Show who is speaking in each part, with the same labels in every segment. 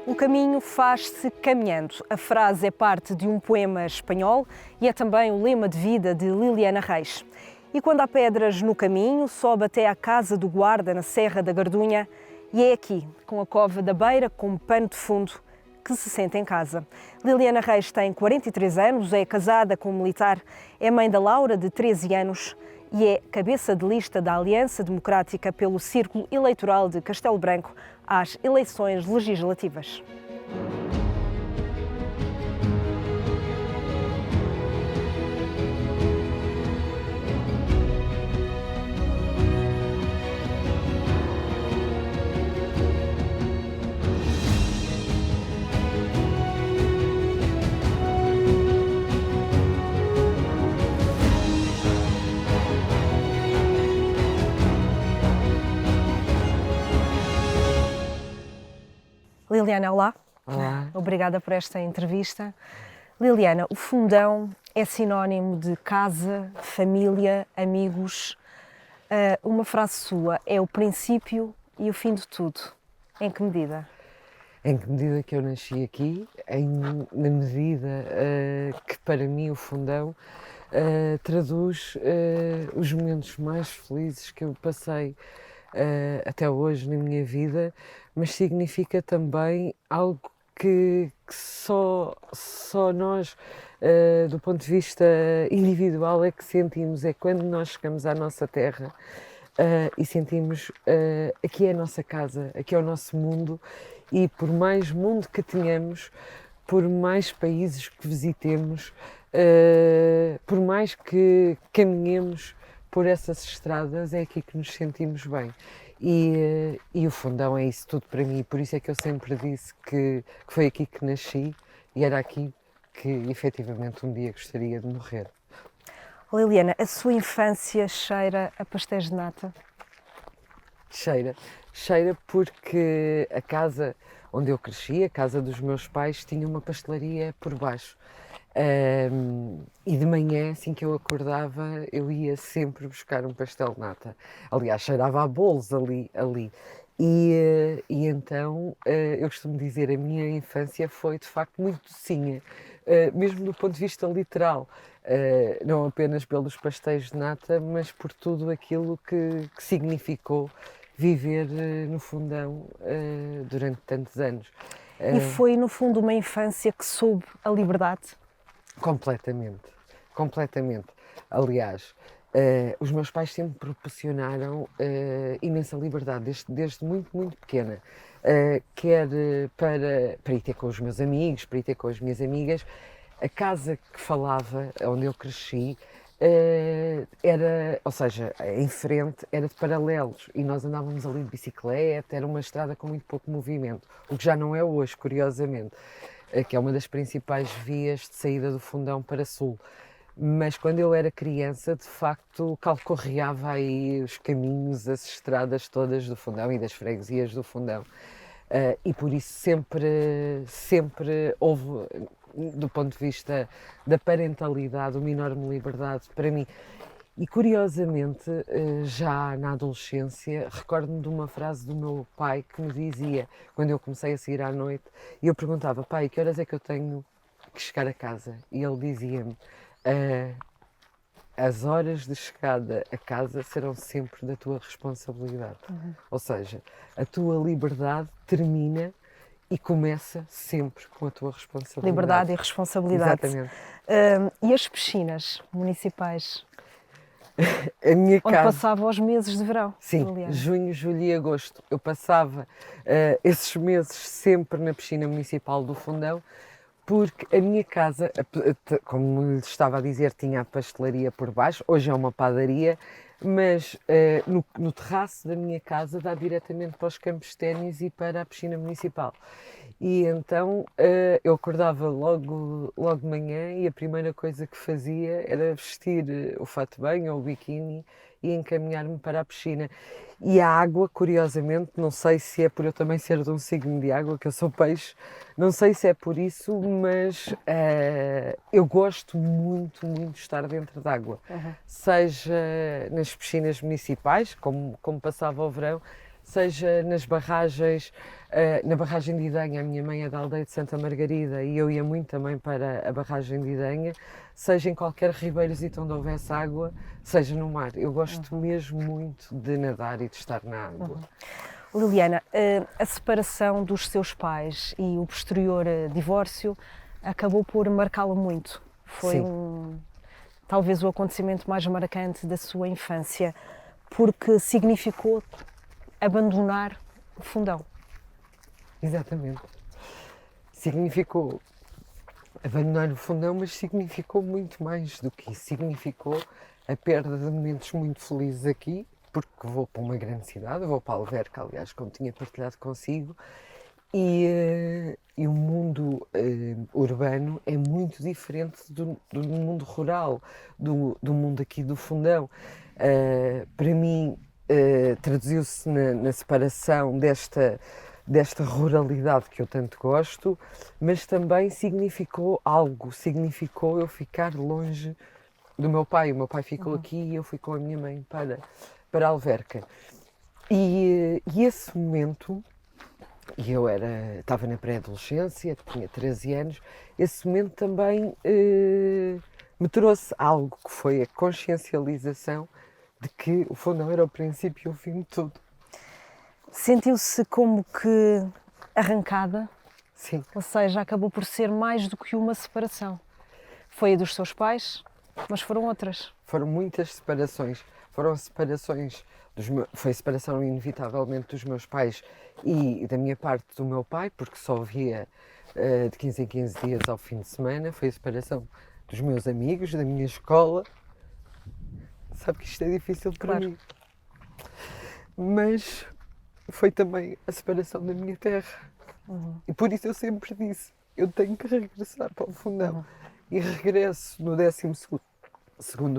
Speaker 1: O caminho faz-se caminhando. A frase é parte de um poema espanhol e é também o lema de vida de Liliana Reis. E quando há pedras no caminho, sobe até à casa do guarda na Serra da Gardunha e é aqui, com a cova da beira, com pano de fundo, que se sente em casa. Liliana Reis tem 43 anos, é casada com um militar, é mãe da Laura, de 13 anos, e é cabeça de lista da Aliança Democrática pelo Círculo Eleitoral de Castelo Branco às eleições legislativas. Liliana, olá.
Speaker 2: Olá.
Speaker 1: Obrigada por esta entrevista. Liliana, o Fundão é sinónimo de casa, família, amigos. Uma frase sua é o princípio e o fim de tudo. Em que medida?
Speaker 2: Em que medida que eu nasci aqui, na medida que para mim o Fundão traduz os momentos mais felizes que eu passei até hoje na minha vida, mas significa também algo que só nós, do ponto de vista individual, é que sentimos, é quando nós chegamos à nossa terra e sentimos aqui é a nossa casa, aqui é o nosso mundo, e por mais mundo que tenhamos, por mais países que visitemos, por mais que caminhemos por essas estradas, é aqui que nos sentimos bem. E o Fundão é isso tudo para mim, por isso é que eu sempre disse que foi aqui que nasci e era aqui que efetivamente um dia gostaria de morrer.
Speaker 1: Liliana, a sua infância cheira a pastéis de nata?
Speaker 2: Cheira porque a casa onde eu cresci, a casa dos meus pais, tinha uma pastelaria por baixo. E de manhã, assim que eu acordava, eu ia sempre buscar um pastel de nata. Aliás, cheirava a bolos ali. E então, eu costumo dizer, a minha infância foi de facto muito docinha, mesmo do ponto de vista literal. Não apenas pelos pastéis de nata, mas por tudo aquilo que significou viver no Fundão durante tantos anos.
Speaker 1: E foi, no fundo, uma infância que soube a liberdade?
Speaker 2: Completamente. Aliás, os meus pais sempre proporcionaram imensa liberdade, desde muito, muito pequena. Quer para ir ter com os meus amigos, para ir ter com as minhas amigas. A casa que falava, onde eu cresci, era, ou seja, em frente era de paralelos e nós andávamos ali de bicicleta, era uma estrada com muito pouco movimento, o que já não é hoje, curiosamente, que é uma das principais vias de saída do Fundão para Sul. Mas quando eu era criança, de facto, calcorreava aí os caminhos, as estradas todas do Fundão e das freguesias do Fundão. E por isso sempre houve, do ponto de vista da parentalidade, uma enorme liberdade para mim. E curiosamente, já na adolescência, recordo-me de uma frase do meu pai que me dizia, quando eu comecei a sair à noite, e eu perguntava: pai, que horas é que eu tenho que chegar a casa? E ele dizia-me: as horas de chegada a casa serão sempre da tua responsabilidade. Ou seja, a tua liberdade termina e começa sempre com a tua responsabilidade.
Speaker 1: Liberdade e responsabilidade.
Speaker 2: Exatamente.
Speaker 1: E as piscinas municipais?
Speaker 2: A minha
Speaker 1: Onde
Speaker 2: casa...
Speaker 1: passava os meses de verão?
Speaker 2: Sim,
Speaker 1: Liliana.
Speaker 2: junho, julho e agosto. Eu passava esses meses sempre na piscina municipal do Fundão, porque a minha casa, como lhe estava a dizer, tinha a pastelaria por baixo, hoje é uma padaria, mas no terraço da minha casa dá diretamente para os campos de ténis e para a piscina municipal. E então eu acordava logo de manhã e a primeira coisa que fazia era vestir o fato de banho ou o biquíni e encaminhar-me para a piscina. E a água, curiosamente, não sei se é por eu também ser de um signo de água, que eu sou peixe, não sei se é por isso, mas eu gosto muito, muito de estar dentro d'água. Seja nas piscinas municipais, como passava o verão, seja nas barragens, na barragem de Idenha. A minha mãe é da aldeia de Santa Margarida e eu ia muito também para a barragem de Idenha, seja em qualquer ribeirozito onde houvesse água, seja no mar. Eu gosto mesmo muito de nadar e de estar na água.
Speaker 1: Liliana, a separação dos seus pais e o posterior divórcio acabou por marcá-la muito. Foi
Speaker 2: Sim.
Speaker 1: talvez o acontecimento mais marcante da sua infância, porque significou abandonar o Fundão.
Speaker 2: Exatamente. Significou abandonar o Fundão, mas significou muito mais do que isso. Significou a perda de momentos muito felizes aqui, porque vou para uma grande cidade, vou para Alverca, aliás, como tinha partilhado consigo, e o mundo urbano é muito diferente do mundo rural, do mundo aqui do Fundão. Para mim, traduziu-se na separação desta ruralidade que eu tanto gosto, mas também significou algo, significou eu ficar longe do meu pai. O meu pai ficou aqui e eu fui com a minha mãe para Alverca. E esse momento, e eu estava na pré-adolescência, tinha 13 anos, esse momento também me trouxe algo que foi a consciencialização de que o Fundão era o princípio e o fim de tudo.
Speaker 1: Sentiu-se como que arrancada?
Speaker 2: Sim.
Speaker 1: Ou seja, acabou por ser mais do que uma separação. Foi a dos seus pais, mas foram outras.
Speaker 2: Foram muitas separações. Foram separações, foi separação inevitavelmente dos meus pais e da minha parte do meu pai, porque só via de 15 em 15 dias ao fim de semana. Foi a separação dos meus amigos, da minha escola. Sabe que isto é difícil para mim. Mas foi também a separação da minha terra. E por isso eu sempre disse, eu tenho que regressar para o Fundão. E regresso no 12º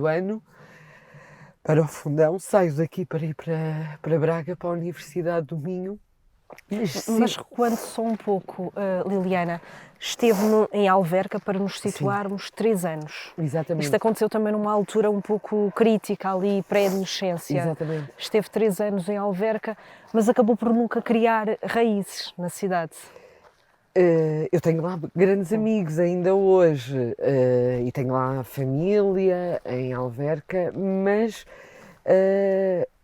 Speaker 2: ano para o Fundão, saio daqui para ir para Braga, para a Universidade do Minho.
Speaker 1: Mas quando só um pouco, Liliana, esteve em Alverca, para nos situarmos, 3 anos.
Speaker 2: Exatamente.
Speaker 1: Isto aconteceu também numa altura um pouco crítica ali, pré-adolescência.
Speaker 2: Exatamente.
Speaker 1: Esteve 3 anos em Alverca, mas acabou por nunca criar raízes na cidade.
Speaker 2: Eu tenho lá grandes amigos ainda hoje e tenho lá família em Alverca, mas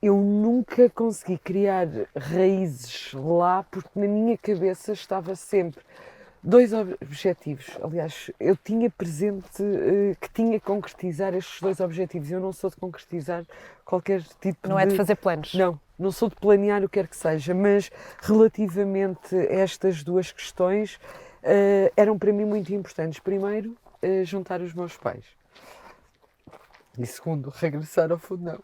Speaker 2: eu nunca consegui criar raízes lá porque na minha cabeça estava sempre 2 objetivos. Aliás, eu tinha presente que tinha que concretizar estes 2 objetivos. Eu não sou de concretizar qualquer tipo
Speaker 1: Não é de fazer planos?
Speaker 2: Não sou de planear o que quer que seja, mas relativamente a estas 2 questões eram para mim muito importantes. Primeiro, juntar os meus pais. E segundo, regressar ao Fundão.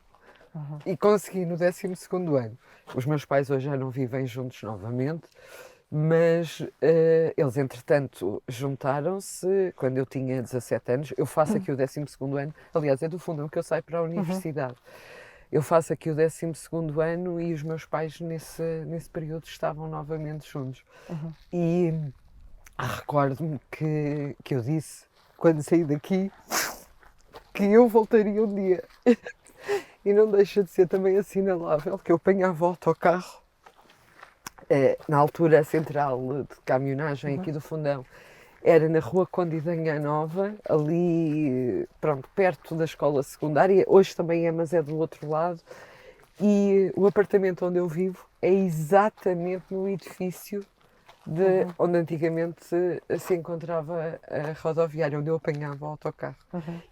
Speaker 2: E consegui no 12º ano. Os meus pais hoje já não vivem juntos novamente, mas eles entretanto juntaram-se quando eu tinha 17 anos. Eu faço aqui o 12º ano, aliás é do Fundão que eu saio para a universidade. Eu faço aqui o 12º ano e os meus pais nesse período estavam novamente juntos. E recordo-me que eu disse, quando saí daqui, que eu voltaria um dia. E não deixa de ser também assinalável que eu apanhava o autocarro, na altura a central de caminhonagem aqui do Fundão era na rua Conde de Anhã Nova, ali pronto, perto da escola secundária, hoje também é, mas é do outro lado, e o apartamento onde eu vivo é exatamente no edifício onde antigamente se encontrava a rodoviária, onde eu apanhava o autocarro.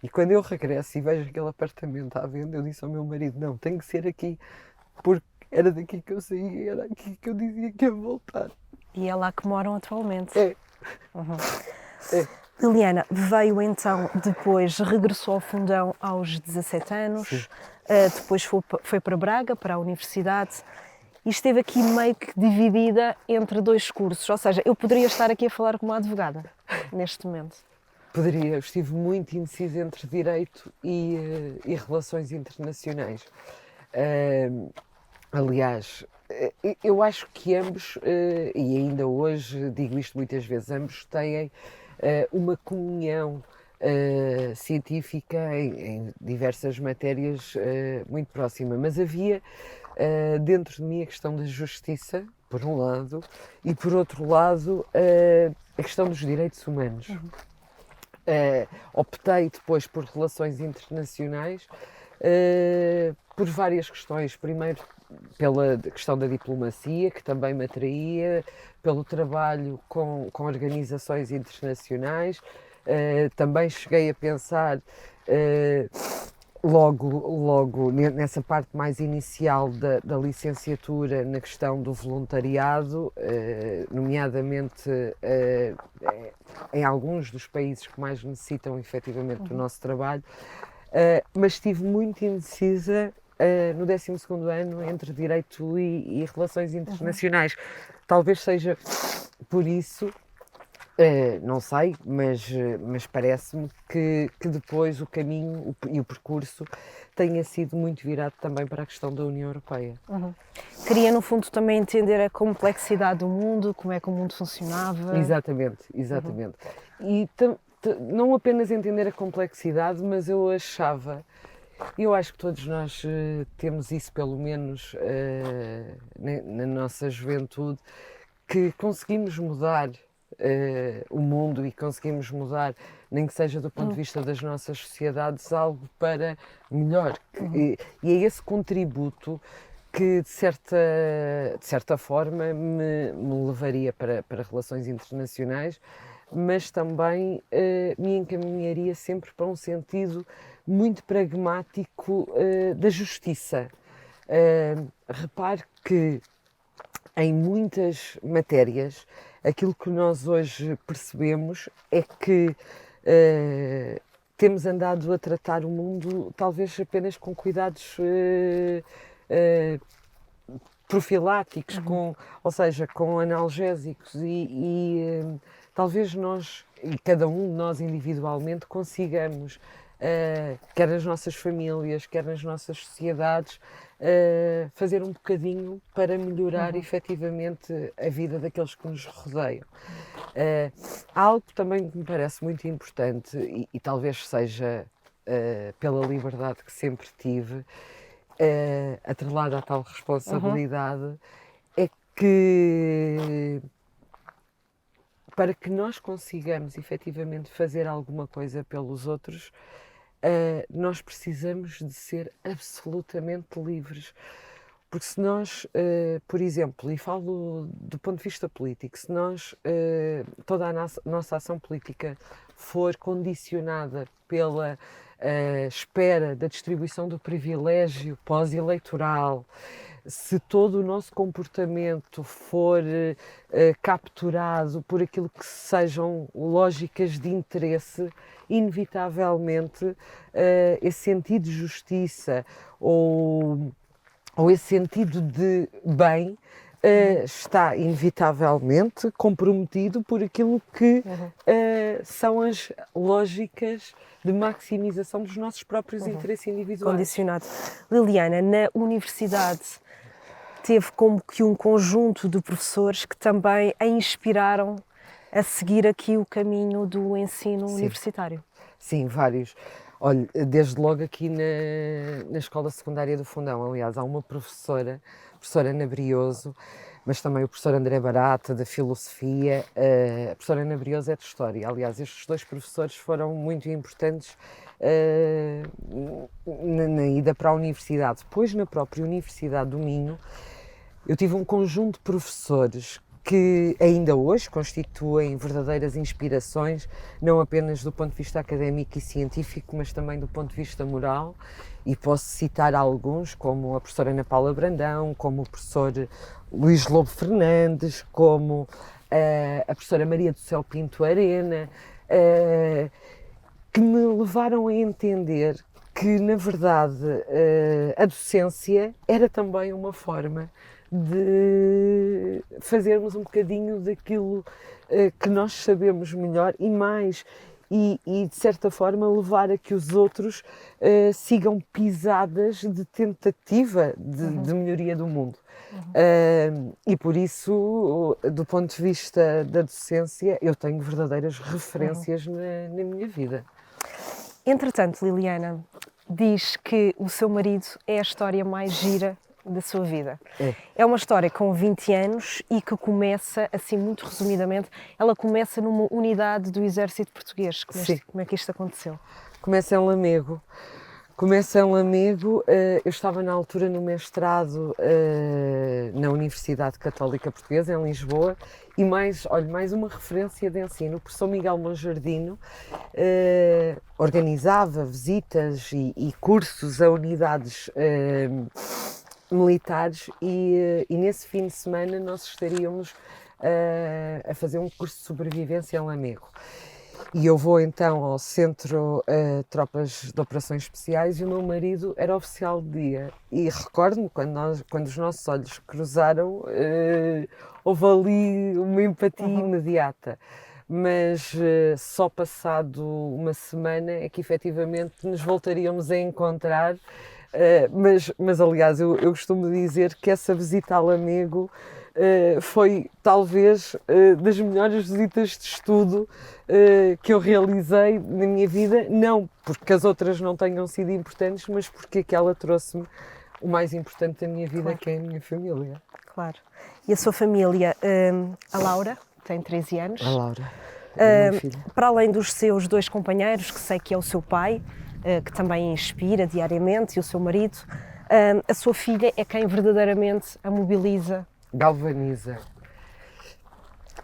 Speaker 2: E quando eu regresso e vejo aquele apartamento à venda, eu disse ao meu marido, não, tem que ser aqui, porque era daqui que eu saía, era aqui que eu dizia que ia voltar.
Speaker 1: E é lá que moram atualmente?
Speaker 2: É. É.
Speaker 1: Liliana, veio então depois, regressou ao Fundão aos 17 anos, depois foi para Braga, para a universidade, e esteve aqui meio que dividida entre 2 cursos, ou seja, eu poderia estar aqui a falar como uma advogada, neste momento.
Speaker 2: Poderia, eu estive muito indecisa entre Direito e Relações Internacionais. Aliás, eu acho que ambos, e ainda hoje digo isto muitas vezes, ambos têm uma comunhão científica em diversas matérias muito próxima, mas havia dentro de mim a questão da justiça, por um lado, e por outro lado a questão dos direitos humanos. Optei depois por relações internacionais por várias questões. Primeiro, pela questão da diplomacia, que também me atraía, pelo trabalho com organizações internacionais. Também cheguei a pensar logo nessa parte mais inicial da licenciatura na questão do voluntariado, nomeadamente em alguns dos países que mais necessitam efetivamente do nosso trabalho, mas estive muito indecisa no 12º ano entre Direito e Relações Internacionais. Talvez seja por isso, não sei, mas parece-me que depois o caminho e o percurso tenha sido muito virado também para a questão da União Europeia.
Speaker 1: Queria, no fundo, também entender a complexidade do mundo, como é que o mundo funcionava.
Speaker 2: Exatamente. E não apenas entender a complexidade, mas eu acho que todos nós temos isso, pelo menos na nossa juventude, que conseguimos mudar o mundo e conseguimos mudar, nem que seja do ponto de vista das nossas sociedades, algo para melhor. E é esse contributo que, de certa forma, me levaria para relações internacionais, mas também me encaminharia sempre para um sentido muito pragmático da justiça. Repare que em muitas matérias aquilo que nós hoje percebemos é que temos andado a tratar o mundo talvez apenas com cuidados profiláticos, ou seja, com analgésicos e talvez nós, e cada um de nós individualmente, consigamos, quer nas nossas famílias, quer nas nossas sociedades, fazer um bocadinho para melhorar efetivamente a vida daqueles que nos rodeiam. Há algo também que me parece muito importante e talvez seja pela liberdade que sempre tive, atrelada à tal responsabilidade, é que para que nós consigamos efetivamente fazer alguma coisa pelos outros, nós precisamos de ser absolutamente livres. Porque se nós, por exemplo, e falo do ponto de vista político, se nós, toda a nossa ação política for condicionada pela espera da distribuição do privilégio pós-eleitoral, se todo o nosso comportamento for capturado por aquilo que sejam lógicas de interesse, inevitavelmente esse sentido de justiça ou esse sentido de bem está inevitavelmente comprometido por aquilo que são as lógicas de maximização dos nossos próprios interesses individuais.
Speaker 1: Condicionado. Liliana, na universidade teve como que um conjunto de professores que também a inspiraram a seguir aqui o caminho do ensino universitário.
Speaker 2: Sim, vários. Olha, desde logo aqui na Escola Secundária do Fundão, aliás, há uma professora Ana Brioso, mas também o professor André Barata, da Filosofia, a professora Ana Brioso é de História. Aliás, estes dois professores foram muito importantes na ida para a universidade. Depois, na própria Universidade do Minho, eu tive um conjunto de professores que ainda hoje constituem verdadeiras inspirações, não apenas do ponto de vista académico e científico, mas também do ponto de vista moral, e posso citar alguns, como a professora Ana Paula Brandão, como o professor Luís Lobo Fernandes, como a professora Maria do Céu Pinto Arena, que me levaram a entender que, na verdade, a docência era também uma forma de fazermos um bocadinho daquilo que nós sabemos melhor e mais, e de certa forma levar a que os outros sigam pisadas de tentativa de melhoria do mundo. E por isso, do ponto de vista da docência, eu tenho verdadeiras referências na minha vida.
Speaker 1: Entretanto, Liliana, diz que o seu marido é a história mais gira da sua vida.
Speaker 2: É.
Speaker 1: É uma história com 20 anos e que começa, assim, muito resumidamente, ela começa numa unidade do Exército Português. Como é que isto aconteceu?
Speaker 2: Começa em Lamego. Eu estava na altura no mestrado na Universidade Católica Portuguesa, em Lisboa, e mais uma referência de ensino. O professor Miguel Monjardino organizava visitas e cursos a unidades militares e nesse fim de semana nós estaríamos a fazer um curso de sobrevivência em Lamego. E eu vou então ao Centro Tropas de Operações Especiais e o meu marido era oficial de dia. E recordo-me, quando os nossos olhos cruzaram, houve ali uma empatia imediata. Mas só passado uma semana é que efetivamente nos voltaríamos a encontrar. Mas aliás, eu costumo dizer que essa visita a Lamego foi talvez das melhores visitas de estudo que eu realizei na minha vida, não porque as outras não tenham sido importantes, mas porque aquela trouxe-me o mais importante da minha vida, claro, que é a minha família.
Speaker 1: Claro. E a sua família, a Laura, tem 13 anos.
Speaker 2: A Laura, a minha filha.
Speaker 1: Para além dos seus 2 companheiros, que sei que é o seu pai, que também a inspira diariamente, e o seu marido, a sua filha é quem verdadeiramente a mobiliza.
Speaker 2: Galvaniza.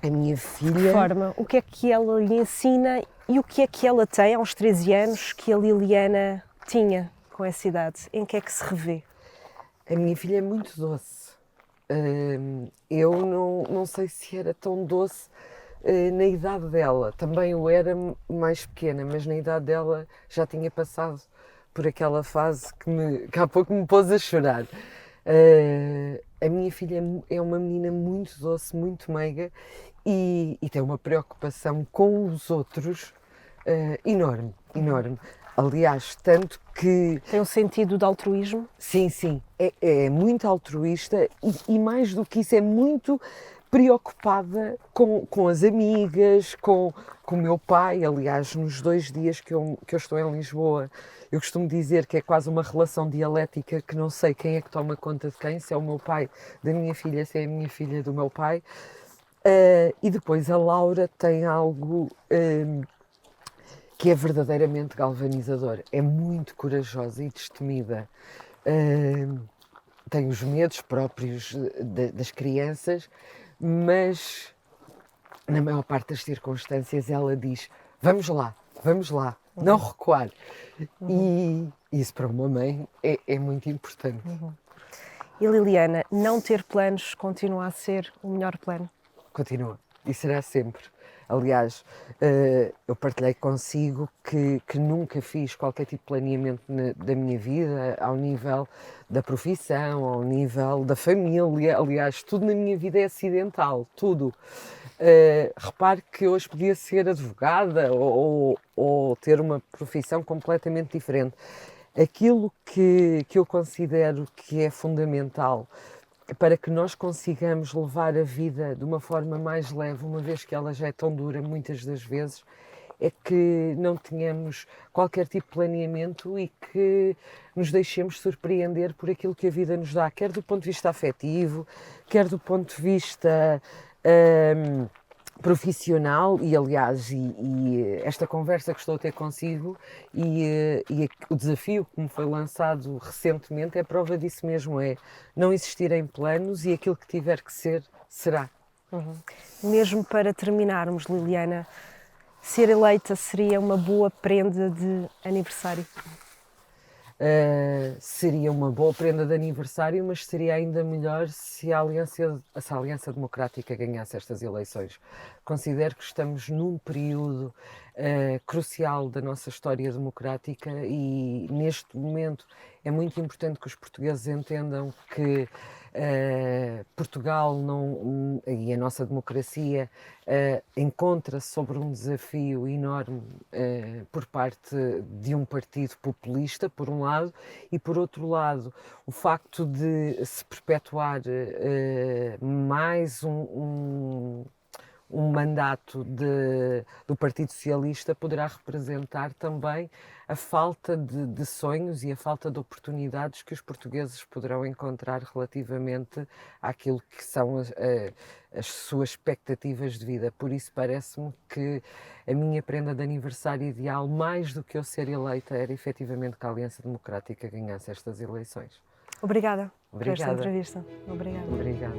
Speaker 2: A minha filha...
Speaker 1: De que forma? O que é que ela lhe ensina e o que é que ela tem aos 13 anos que a Liliana tinha com essa idade? Em que é que se revê?
Speaker 2: A minha filha é muito doce. Eu não sei se era tão doce na idade dela. Também eu era mais pequena, mas na idade dela já tinha passado por aquela fase que há pouco me pôs a chorar. A minha filha é uma menina muito doce, muito meiga e tem uma preocupação com os outros enorme, enorme. Aliás, tanto que...
Speaker 1: Tem um sentido de altruísmo?
Speaker 2: Sim. É muito altruísta e mais do que isso, é muito preocupada com as amigas, com o meu pai. Aliás, nos 2 dias que eu estou em Lisboa, eu costumo dizer que é quase uma relação dialética, que não sei quem é que toma conta de quem, se é o meu pai da minha filha, se é a minha filha do meu pai. E depois a Laura tem algo que é verdadeiramente galvanizador. É muito corajosa e destemida. Tem os medos próprios das crianças, mas na maior parte das circunstâncias ela diz: vamos lá, não recuar. E isso para uma mãe é muito importante.
Speaker 1: E Liliana, não ter planos continua a ser o melhor plano?
Speaker 2: Continua, e será sempre. Aliás, eu partilhei consigo que nunca fiz qualquer tipo de planeamento da minha vida ao nível da profissão, ao nível da família. Aliás, tudo na minha vida é acidental, tudo. Repare que hoje podia ser advogada ou ter uma profissão completamente diferente. Aquilo que eu considero que é fundamental para que nós consigamos levar a vida de uma forma mais leve, uma vez que ela já é tão dura muitas das vezes, é que não tenhamos qualquer tipo de planeamento e que nos deixemos surpreender por aquilo que a vida nos dá, quer do ponto de vista afetivo, quer do ponto de vista profissional. E aliás, esta conversa que estou a ter consigo e o desafio que me foi lançado recentemente é prova disso mesmo, é não existirem planos e aquilo que tiver que ser, será.
Speaker 1: Mesmo para terminarmos, Liliana, ser eleita seria uma boa prenda de aniversário?
Speaker 2: Seria uma boa prenda de aniversário, mas seria ainda melhor se a Aliança Democrática ganhasse estas eleições. Considero que estamos num período crucial da nossa história democrática e neste momento é muito importante que os portugueses entendam que Portugal e a nossa democracia encontra-se sobre um desafio enorme por parte de um partido populista, por um lado, e por outro lado, o facto de se perpetuar mais um um mandato do Partido Socialista poderá representar também a falta de sonhos e a falta de oportunidades que os portugueses poderão encontrar relativamente àquilo que são as suas expectativas de vida. Por isso parece-me que a minha prenda de aniversário ideal, mais do que eu ser eleita, era efetivamente que a Aliança Democrática ganhasse estas eleições.
Speaker 1: Obrigada por esta
Speaker 2: Obrigada.
Speaker 1: entrevista. Obrigada.
Speaker 2: Obrigada.